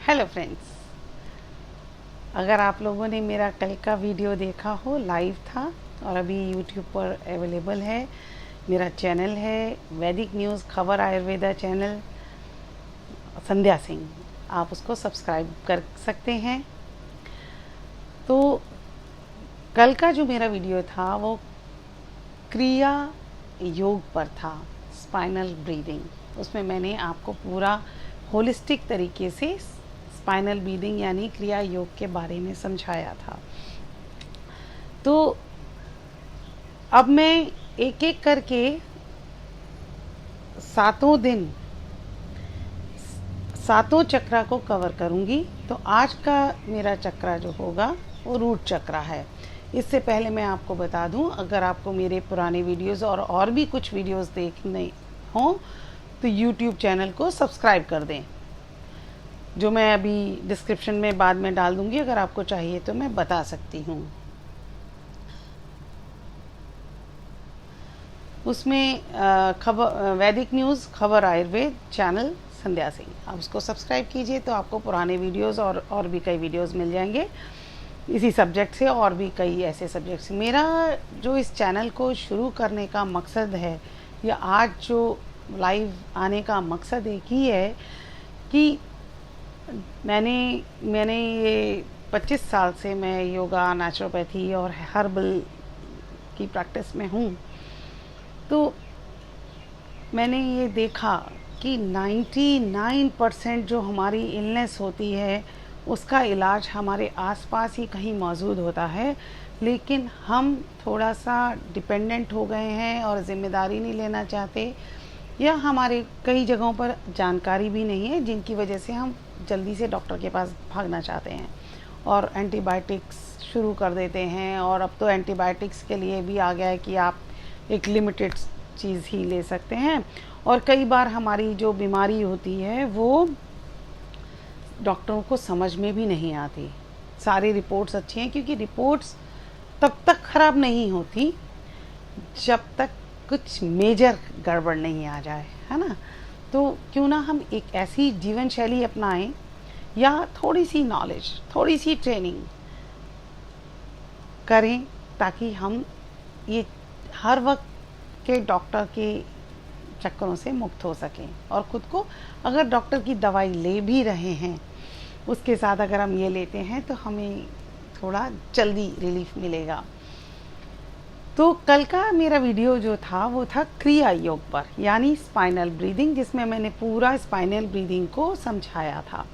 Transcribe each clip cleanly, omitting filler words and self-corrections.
Hello friends, अगर आप लोगों ने मेरा कल का वीडियो देखा हो, लाइव था और अभी यूट्यूब पर अवेलेबल है। मेरा चैनल है वैदिक न्यूज़ खबर आयुर्वेदा चैनल संध्या सिंह, आप उसको सब्सक्राइब कर सकते हैं। तो कल का जो मेरा वीडियो था वो क्रिया योग पर था, स्पाइनल ब्रीदिंग। उसमें मैंने आपको पूरा होलिस्टिक तरीके से स्पाइनल ब्रीदिंग यानी क्रिया योग के बारे में समझाया था। तो अब मैं एक एक करके सातों दिन सातों चक्रा को कवर करूंगी। तो आज का मेरा चक्रा जो होगा वो रूट चक्रा है। इससे पहले मैं आपको बता दूं, अगर आपको मेरे पुराने वीडियोस और भी कुछ वीडियोस देखने हों तो यूट्यूब चैनल को सब्सक्राइब कर दें, जो मैं अभी डिस्क्रिप्शन में बाद में डाल दूंगी। अगर आपको चाहिए तो मैं बता सकती हूँ। उसमें खबर वैदिक न्यूज़ खबर आयुर्वेद चैनल संध्या सिंह, आप उसको सब्सक्राइब कीजिए तो आपको पुराने वीडियोस और भी कई वीडियोस मिल जाएंगे इसी सब्जेक्ट से, और भी कई ऐसे सब्जेक्ट से। मेरा जो इस चैनल को शुरू करने का मकसद है, या आज जो लाइव आने का मकसद एक ही है कि मैंने ये 25 साल से मैं योगा, नेचुरोपैथी और हर्बल की प्रैक्टिस में हूँ। तो मैंने ये देखा कि 99% जो हमारी इलनेस होती है उसका इलाज हमारे आसपास ही कहीं मौजूद होता है, लेकिन हम थोड़ा सा डिपेंडेंट हो गए हैं और ज़िम्मेदारी नहीं लेना चाहते, या हमारे कई जगहों पर जानकारी भी नहीं है, जिनकी वजह से हम जल्दी से डॉक्टर के पास भागना चाहते हैं और एंटीबायोटिक्स शुरू कर देते हैं। और अब तो एंटीबायोटिक्स के लिए भी आ गया है कि आप एक लिमिटेड चीज़ ही ले सकते हैं, और कई बार हमारी जो बीमारी होती है वो डॉक्टरों को समझ में भी नहीं आती। सारी रिपोर्ट्स अच्छी हैं, क्योंकि रिपोर्ट्स तब तक ख़राब नहीं होती जब तक कुछ मेजर गड़बड़ नहीं आ जाए, है ना। तो क्यों ना हम एक ऐसी जीवन शैली अपनाएं, या थोड़ी सी नॉलेज, थोड़ी सी ट्रेनिंग करें, ताकि हम ये हर वक्त के डॉक्टर के चक्करों से मुक्त हो सकें, और ख़ुद को, अगर डॉक्टर की दवाई ले भी रहे हैं उसके साथ अगर हम ये लेते हैं तो हमें थोड़ा जल्दी रिलीफ मिलेगा। तो कल का मेरा वीडियो जो था वो था क्रिया योग पर, यानी स्पाइनल ब्रीदिंग, जिसमें मैंने पूरा स्पाइनल ब्रीदिंग को समझाया था।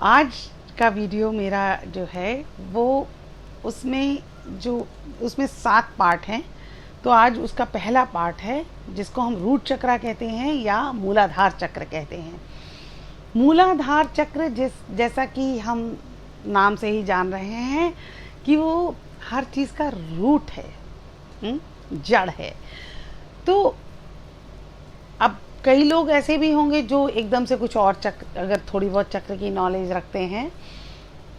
आज का वीडियो मेरा जो है वो उसमें 7 पार्ट हैं। तो आज उसका पहला पार्ट है, जिसको हम रूट चक्रा कहते हैं या मूलाधार चक्र कहते हैं। मूलाधार चक्र जैसा कि हम नाम से ही जान रहे हैं कि वो हर चीज़ का रूट है, जड़ है। तो अब कई लोग ऐसे भी होंगे जो एकदम से कुछ और चक्र, अगर थोड़ी बहुत चक्र की नॉलेज रखते हैं।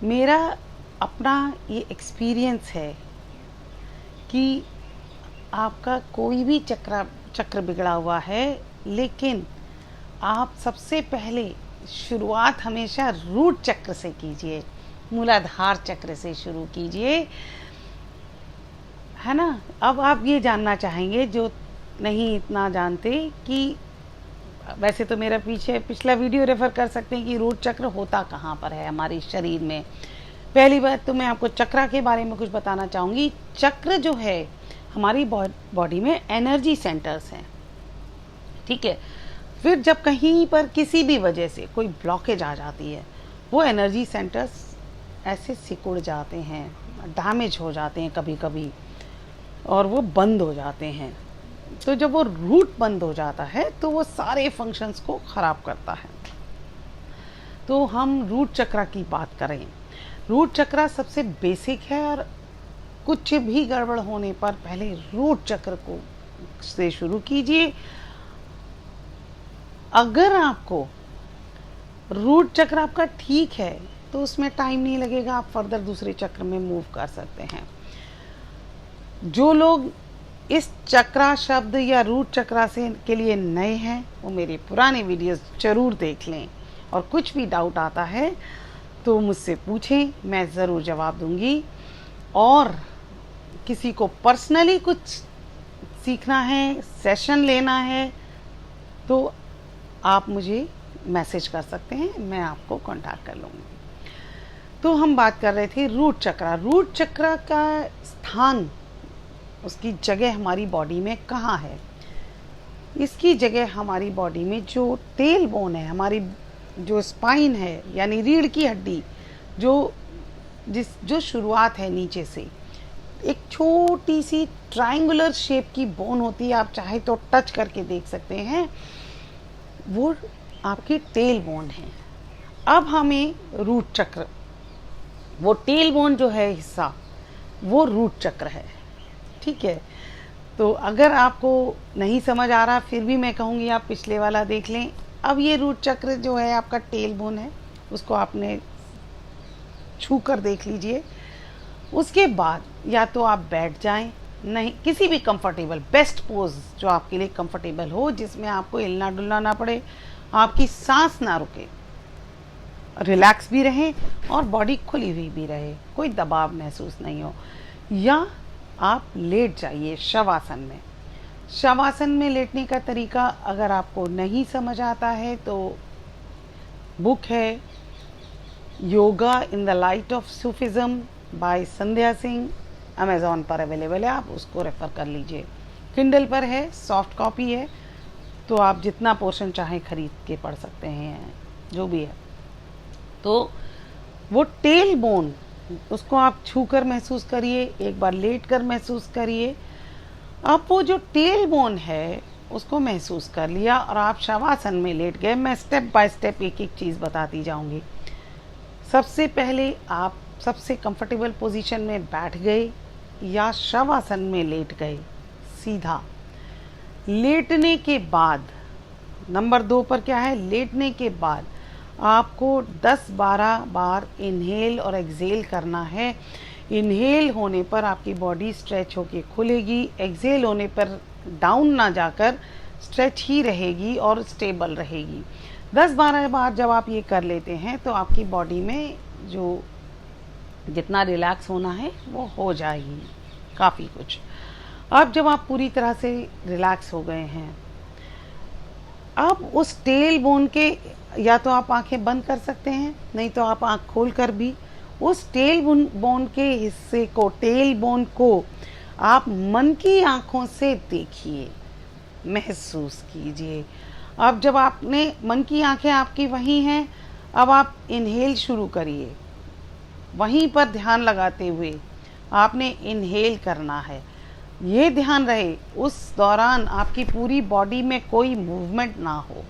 मेरा अपना ये एक्सपीरियंस है कि आपका कोई भी चक्र बिगड़ा हुआ है, लेकिन आप सबसे पहले शुरुआत हमेशा रूट चक्र से कीजिए, मूलाधार चक्र से शुरू कीजिए, है ना। अब आप ये जानना चाहेंगे जो नहीं इतना जानते, कि वैसे तो मेरा पिछला वीडियो रेफर कर सकते हैं कि रूट चक्र होता कहाँ पर है हमारे शरीर में। पहली बात तो मैं आपको चक्रा के बारे में कुछ बताना चाहूँगी। चक्र जो है हमारी बॉडी में एनर्जी सेंटर्स हैं, ठीक है। फिर जब कहीं पर किसी भी वजह से कोई ब्लॉकेज आ जाती है, वो एनर्जी सेंटर्स ऐसे सिकुड़ जाते हैं, डैमेज हो जाते हैं कभी कभी, और वो बंद हो जाते हैं। तो जब वो रूट बंद हो जाता है तो वो सारे फंक्शंस को ख़राब करता है। तो हम रूट चक्रा की बात करें। रूट चक्रा सबसे बेसिक है, और कुछ भी गड़बड़ होने पर पहले रूट चक्र को से शुरू कीजिए। अगर आपको रूट चक्र आपका ठीक है तो उसमें टाइम नहीं लगेगा, आप फर्दर दूसरे चक्र में मूव कर सकते हैं। जो लोग इस चक्रा शब्द या रूट चक्रा से के लिए नए हैं, वो मेरे पुराने वीडियोस जरूर देख लें, और कुछ भी डाउट आता है तो मुझसे पूछें, मैं ज़रूर जवाब दूंगी। और किसी को पर्सनली कुछ सीखना है, सेशन लेना है, तो आप मुझे मैसेज कर सकते हैं, मैं आपको कांटेक्ट कर लूँगी। तो हम बात कर रहे थे रूट चक्र। रूट चक्र का स्थान, उसकी जगह हमारी बॉडी में कहाँ है? इसकी जगह हमारी बॉडी में जो टेल बोन है, हमारी जो स्पाइन है यानी रीढ़ की हड्डी, जो शुरुआत है नीचे से, एक छोटी सी ट्रायंगुलर शेप की बोन होती है, आप चाहे तो टच करके देख सकते हैं, वो आपकी टेल बोन है। अब हमें रूट चक्र, वो टेल बोन जो है हिस्सा, वो रूट चक्र है, ठीक है। तो अगर आपको नहीं समझ आ रहा, फिर भी मैं कहूँगी आप पिछले वाला देख लें। अब ये रूट चक्र जो है आपका टेल बोन है, उसको आपने छू कर देख लीजिए। उसके बाद या तो आप बैठ जाएं, नहीं किसी भी कंफर्टेबल बेस्ट पोज जो आपके लिए कंफर्टेबल हो, जिसमें आपको हिलना डुलना ना पड़े, आपकी सांस ना रुके, रिलैक्स भी रहे और बॉडी खुली हुई भी रहे, कोई दबाव महसूस नहीं हो। या आप लेट जाइए शवासन में। शवासन में लेटने का तरीका अगर आपको नहीं समझ आता है तो बुक है yoga in the light of Sufism by Sandhya Singh, Amazon पर अवेलेबल है, आप उसको रेफ़र कर लीजिए। किंडल पर है, सॉफ्ट कॉपी है, तो आप जितना पोर्शन चाहें खरीद के पढ़ सकते हैं, जो भी है। तो वो टेल बोन, उसको आप छू कर महसूस करिए, एक बार लेट कर महसूस करिए। अब वो जो टेल बोन है उसको महसूस कर लिया और आप शवासन में लेट गए। मैं स्टेप बाय स्टेप एक एक चीज़ बताती जाऊंगी। सबसे पहले आप सबसे कंफर्टेबल पोजीशन में बैठ गए या शवासन में लेट गए सीधा। लेटने के बाद नंबर 2 पर क्या है, लेटने के बाद आपको 10-12 बार इनहेल और एक्सेल करना है। इनहेल होने पर आपकी बॉडी स्ट्रेच होके खुलेगी, एक्सेल होने पर डाउन ना जाकर स्ट्रेच ही रहेगी और स्टेबल रहेगी। 10-12 बार जब आप ये कर लेते हैं तो आपकी बॉडी में जो जितना रिलैक्स होना है वो हो जाएगी, काफ़ी कुछ। अब जब आप पूरी तरह से रिलैक्स हो गए हैं, अब उस टेल बोन के, या तो आप आंखें बंद कर सकते हैं, नहीं तो आप आंख खोल कर भी उस टेल बोन के हिस्से को, टेल बोन को आप मन की आंखों से देखिए, महसूस कीजिए। अब जब आपने मन की आंखें आपकी वहीं हैं, अब आप इनहेल शुरू करिए, वहीं पर ध्यान लगाते हुए आपने इनहेल करना है। ये ध्यान रहे उस दौरान आपकी पूरी बॉडी में कोई मूवमेंट ना हो,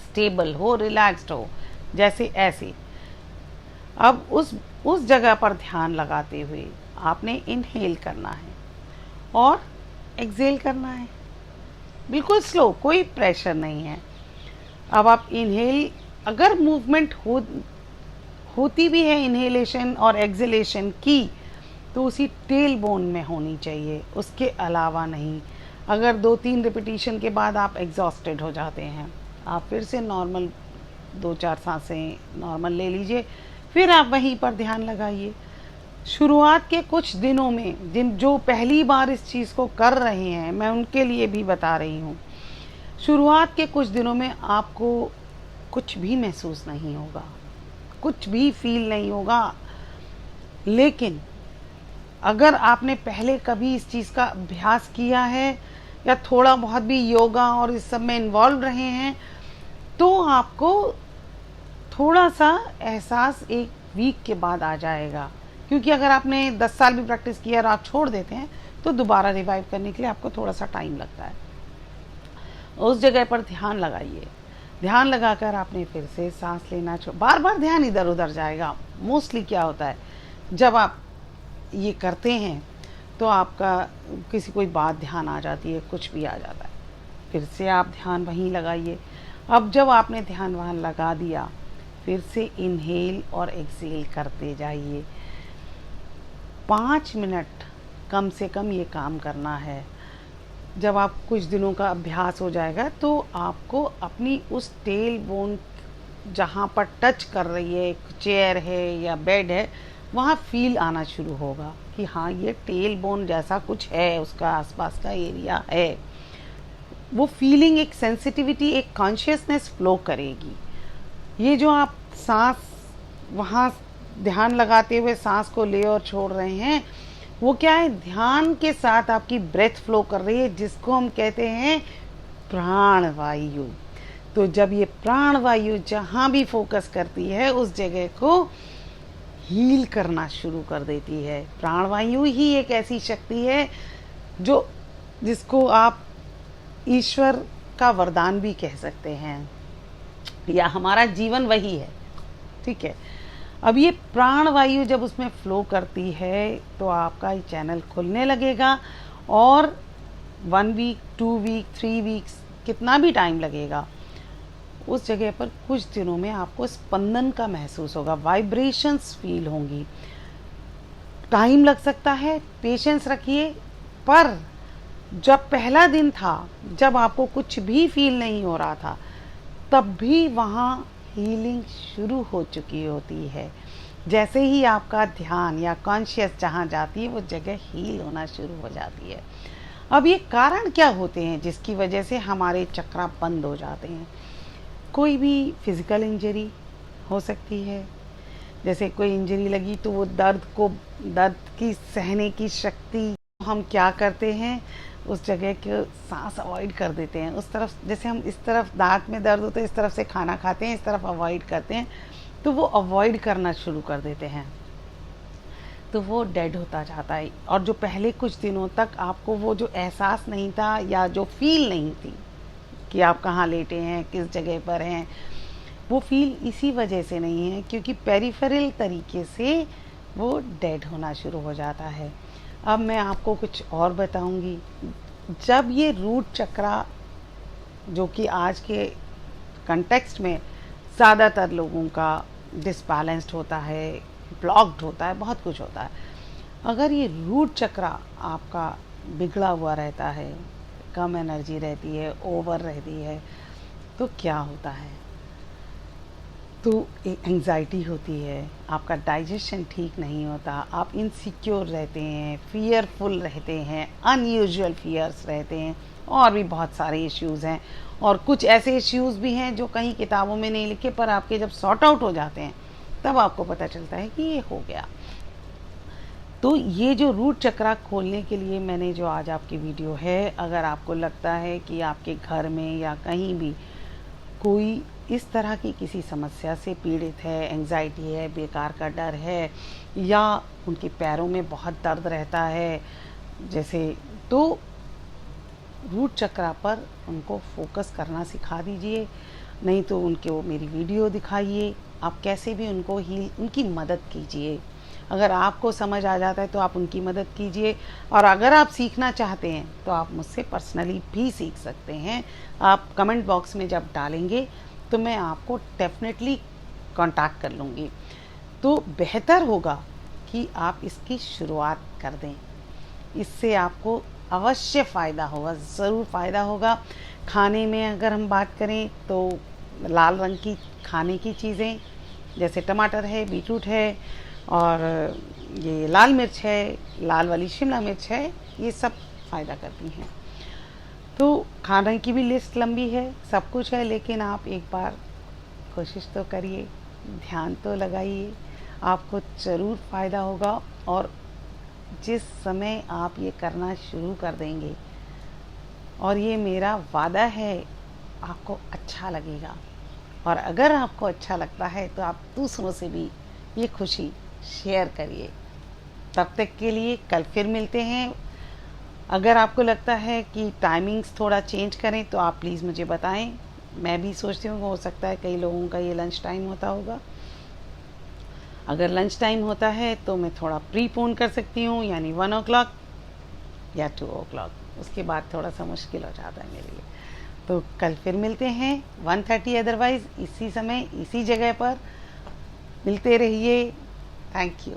स्टेबल हो, रिलैक्स्ड हो, जैसे ऐसे। अब उस जगह पर ध्यान लगाते हुए आपने इनहेल करना है और एक्सेल करना है, बिल्कुल स्लो, कोई प्रेशर नहीं है। अब आप इनहेल, अगर मूवमेंट होती भी है इनहेलेशन और एक्सेलेशन की, तो उसी टेल बोन में होनी चाहिए, उसके अलावा नहीं। अगर 2-3 रिपीटिशन के बाद आप एग्जॉस्टेड हो जाते हैं, आप फिर से नॉर्मल 2-4 सांसें नॉर्मल ले लीजिए, फिर आप वहीं पर ध्यान लगाइए। शुरुआत के कुछ दिनों में जो पहली बार इस चीज़ को कर रहे हैं, मैं उनके लिए भी बता रही हूँ, शुरुआत के कुछ दिनों में आपको कुछ भी महसूस नहीं होगा, कुछ भी फील नहीं होगा। लेकिन अगर आपने पहले कभी इस चीज़ का अभ्यास किया है या थोड़ा बहुत भी योगा और इस सब में इन्वॉल्व रहे हैं, तो आपको थोड़ा सा एहसास 1 वीक के बाद आ जाएगा। क्योंकि अगर आपने 10 साल भी प्रैक्टिस किया और आप छोड़ देते हैं तो दोबारा रिवाइव करने के लिए आपको थोड़ा सा टाइम लगता है। उस जगह पर ध्यान लगाइए। ध्यान लगाकर आपने फिर से सांस लेना, बार बार ध्यान इधर उधर जाएगा। मोस्टली क्या होता है, जब आप ये करते हैं तो आपका किसी कोई बात ध्यान आ जाती है, कुछ भी आ जाता है, फिर से आप ध्यान वहीं लगाइए। अब जब आपने ध्यान वहाँ लगा दिया, फिर से इनहेल और एक्सेल करते जाइए। 5 मिनट कम से कम ये काम करना है। जब आप कुछ दिनों का अभ्यास हो जाएगा तो आपको अपनी उस टेल बोन जहाँ पर टच कर रही है, एक चेयर है या बेड है, वहाँ फील आना शुरू होगा कि हाँ ये टेल बोन जैसा कुछ है, उसका आसपास का एरिया है। वो फीलिंग, एक सेंसिटिविटी, एक कॉन्शियसनेस फ्लो करेगी। ये जो आप सांस वहाँ ध्यान लगाते हुए सांस को ले और छोड़ रहे हैं, वो क्या है, ध्यान के साथ आपकी ब्रेथ फ्लो कर रही है, जिसको हम कहते हैं प्राण वायु। तो जब ये प्राण वायु जहाँ भी फोकस करती है, उस जगह को हील करना शुरू कर देती है। प्राण वायु ही एक ऐसी शक्ति है जो जिसको आप ईश्वर का वरदान भी कह सकते हैं, या हमारा जीवन वही है। ठीक है, अब ये प्राण वायु जब उसमें फ्लो करती है तो आपका ये चैनल खुलने लगेगा, और 1 वीक, 2 वीक, 3 वीक्स, कितना भी टाइम लगेगा, उस जगह पर कुछ दिनों में आपको स्पंदन का महसूस होगा, वाइब्रेशंस फील होंगी। टाइम लग सकता है, पेशेंस रखिए। पर जब पहला दिन था, जब आपको कुछ भी फील नहीं हो रहा था, तब भी वहाँ हीलिंग शुरू हो चुकी होती है। जैसे ही आपका ध्यान या कॉन्शियस जहाँ जाती है, वो जगह हील होना शुरू हो जाती है। अब ये कारण क्या होते हैं जिसकी वजह से हमारे चक्रा बंद हो जाते हैं? कोई भी फिज़िकल इंजरी हो सकती है, जैसे कोई इंजरी लगी तो वो दर्द की सहने की शक्ति, हम क्या करते हैं, उस जगह के सांस अवॉइड कर देते हैं। उस तरफ, जैसे हम इस तरफ दांत में दर्द होता है, इस तरफ से खाना खाते हैं, इस तरफ अवॉइड करते हैं, तो वो अवॉइड करना शुरू कर देते हैं, तो वो डेड होता जाता है। और जो पहले कुछ दिनों तक आपको वो जो एहसास नहीं था या जो फील नहीं थी कि आप कहाँ लेटे हैं, किस जगह पर हैं, वो फील इसी वजह से नहीं है क्योंकि पेरिफेरल तरीके से वो डेड होना शुरू हो जाता है। अब मैं आपको कुछ और बताऊंगी। जब ये रूट चक्रा, जो कि आज के कंटेक्स्ट में ज़्यादातर लोगों का डिसबैलेंस्ड होता है, ब्लॉक्ड होता है, बहुत कुछ होता है, अगर ये रूट चक्रा आपका बिगड़ा हुआ रहता है, कम एनर्जी रहती है, ओवर रहती है, तो क्या होता है? तो एंजाइटी होती है, आपका डाइजेशन ठीक नहीं होता, आप इनसिक्योर रहते हैं, फियरफुल रहते हैं, अनयूजुअल फियर्स रहते हैं, और भी बहुत सारे इश्यूज़ हैं। और कुछ ऐसे इश्यूज़ भी हैं जो कहीं किताबों में नहीं लिखे, पर आपके जब सॉर्ट आउट हो जाते हैं तब आपको पता चलता है कि ये हो गया। तो ये जो रूट चक्रा खोलने के लिए मैंने जो आज आपकी वीडियो है, अगर आपको लगता है कि आपके घर में या कहीं भी कोई इस तरह की किसी समस्या से पीड़ित है, एंजाइटी है, बेकार का डर है, या उनके पैरों में बहुत दर्द रहता है जैसे, तो रूट चक्रा पर उनको फोकस करना सिखा दीजिए। नहीं तो उनको मेरी वीडियो दिखाइए, आप कैसे भी उनको उनकी मदद कीजिए। अगर आपको समझ आ जाता है तो आप उनकी मदद कीजिए, और अगर आप सीखना चाहते हैं तो आप मुझसे पर्सनली भी सीख सकते हैं। आप कमेंट बॉक्स में जब डालेंगे तो मैं आपको डेफिनेटली कांटेक्ट कर लूँगी। तो बेहतर होगा कि आप इसकी शुरुआत कर दें, इससे आपको अवश्य फ़ायदा होगा, ज़रूर फ़ायदा होगा। खाने में अगर हम बात करें तो लाल रंग की खाने की चीज़ें, जैसे टमाटर है, बीटरूट है, और ये लाल मिर्च है, लाल वाली शिमला मिर्च है, ये सब फ़ायदा करती हैं। तो खाने की भी लिस्ट लंबी है, सब कुछ है, लेकिन आप एक बार कोशिश तो करिए, ध्यान तो लगाइए, आपको ज़रूर फ़ायदा होगा। और जिस समय आप ये करना शुरू कर देंगे, और ये मेरा वादा है, आपको अच्छा लगेगा। और अगर आपको अच्छा लगता है तो आप दूसरों से भी ये खुशी शेयर करिए। तब तक के लिए कल फिर मिलते हैं। अगर आपको लगता है कि टाइमिंग्स थोड़ा चेंज करें तो आप प्लीज़ मुझे बताएं। मैं भी सोचती हूँ, हो सकता है कई लोगों का ये लंच टाइम होता होगा। अगर लंच टाइम होता है तो मैं थोड़ा प्रीपोन कर सकती हूँ, यानी 1 o'clock या 2 o'clock। उसके बाद थोड़ा सा मुश्किल हो जाता है मेरे लिए। तो कल फिर मिलते हैं 1:30, अदरवाइज़ इसी समय इसी जगह पर मिलते रहिए। Thank you.